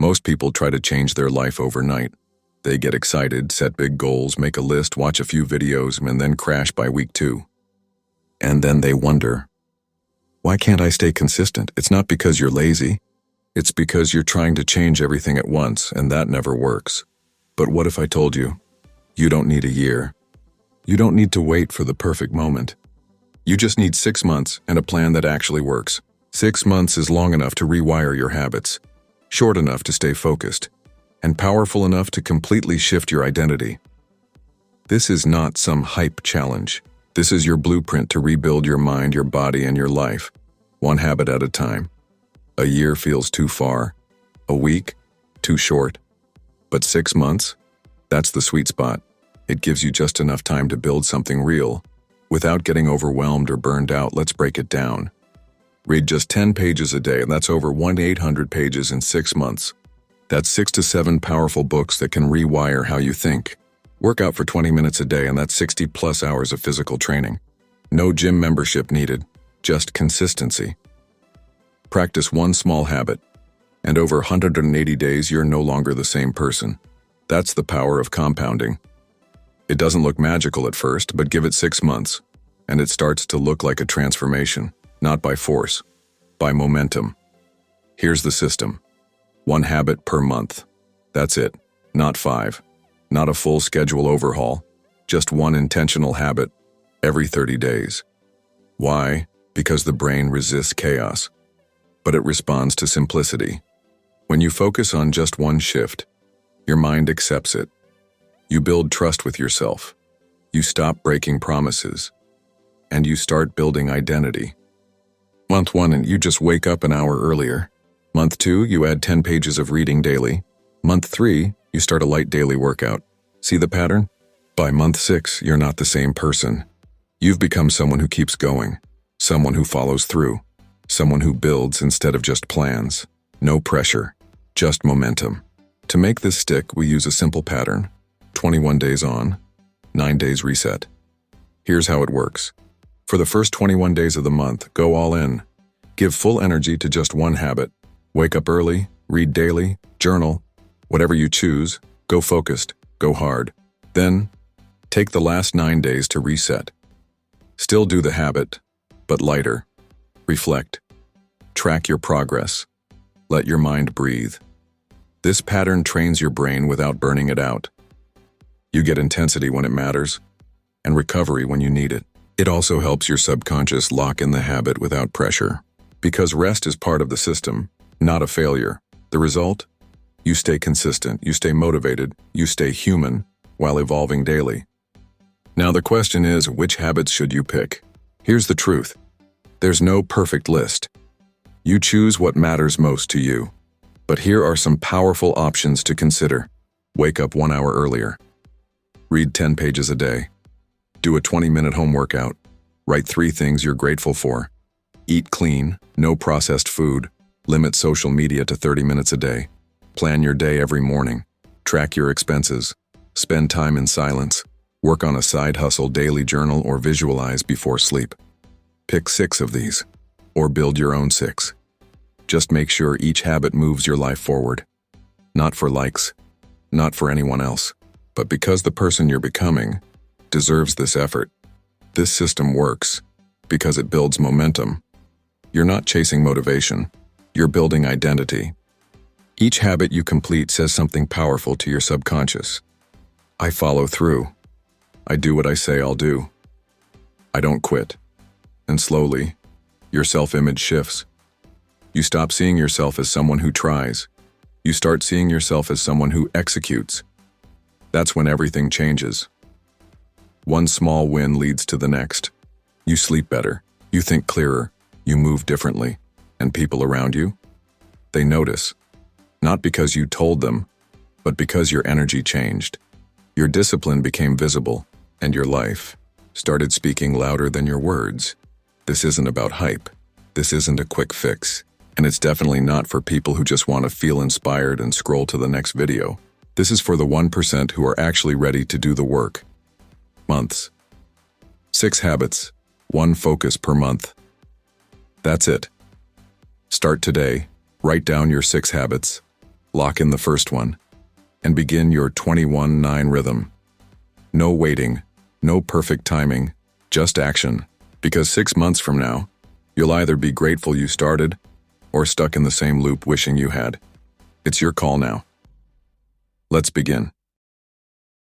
Most people try to change their life overnight. They get excited, set big goals, make a list, watch a few videos, and then crash by week 2. And then they wonder, why can't I stay consistent? It's not because you're lazy. It's because you're trying to change everything at once, and that never works. But what if I told you, you don't need a year? You don't need to wait for the perfect moment. You just need 6 months and a plan that actually works. 6 months is long enough to rewire your habits, short enough to stay focused, and powerful enough to completely shift your identity. This is not some hype challenge. This is your blueprint to rebuild your mind, your body, and your life, one habit at a time. A year feels too far. A week, too short. But 6 months? That's the sweet spot. It gives you just enough time to build something real. Without getting overwhelmed or burned out, let's break it down. Read just 10 pages a day, and that's over 1,800 pages in 6 months. That's 6 to 7 powerful books that can rewire how you think. Work out for 20 minutes a day, and that's 60 plus hours of physical training. No gym membership needed, just consistency. Practice one small habit, and over 180 days, you're no longer the same person. That's the power of compounding. It doesn't look magical at first, but give it 6 months, and it starts to look like a transformation, not by force, by momentum. Here's the system. 1 habit per month. That's it, not 5. Not a full schedule overhaul, just 1 intentional habit every 30 days. Why? Because the brain resists chaos, but it responds to simplicity. When you focus on just one shift, your mind accepts it. You build trust with yourself. You stop breaking promises, and you start building identity. Month 1, and you just wake up an hour earlier. Month 2, you add 10 pages of reading daily. Month 3, you start a light daily workout. See the pattern? By month 6, you're not the same person. You've become someone who keeps going, someone who follows through, someone who builds instead of just plans. No pressure, just momentum. To make this stick, we use a simple pattern. 21 days on, 9 days reset. Here's how it works. For the first 21 days of the month, go all in. Give full energy to just one habit. Wake up early, read daily, journal, whatever you choose. Go focused, go hard. Then, take the last 9 days to reset. Still do the habit, but lighter. Reflect. Track your progress. Let your mind breathe. This pattern trains your brain without burning it out. You get intensity when it matters, and recovery when you need it. It also helps your subconscious lock in the habit without pressure. Because rest is part of the system, not a failure. The result? You stay consistent, you stay motivated, you stay human, while evolving daily. Now the question is, which habits should you pick? Here's the truth. There's no perfect list. You choose what matters most to you. But here are some powerful options to consider. Wake up 1 hour earlier. Read 10 pages a day. Do a 20-minute home workout. Write 3 things you're grateful for. Eat clean, no processed food. Limit social media to 30 minutes a day. Plan your day every morning. Track your expenses. Spend time in silence. Work on a side hustle, daily journal, or visualize before sleep. Pick 6 of these, or build your own 6. Just make sure each habit moves your life forward. Not for likes, not for anyone else, but because the person you're becoming deserves this effort. This system works because it builds momentum. You're not chasing motivation, you're building identity. Each habit you complete says something powerful to your subconscious. I follow through. I do what I say I'll do. I don't quit. And slowly, your self-image shifts. You stop seeing yourself as someone who tries. You start seeing yourself as someone who executes. That's when everything changes. One small win leads to the next. You sleep better. You think clearer. You move differently. And people around you? They notice. Not because you told them, but because your energy changed. Your discipline became visible, and your life started speaking louder than your words. This isn't about hype. This isn't a quick fix. And it's definitely not for people who just want to feel inspired and scroll to the next video. This is for the 1% who are actually ready to do the work. Months. 6 habits, 1 focus per month. That's it. Start today. Write down your 6 habits. Lock in the first one and begin your 21-9 rhythm. No waiting, no perfect timing, just action. Because 6 months from now, you'll either be grateful you started or stuck in the same loop wishing you had. It's your call now. Let's begin.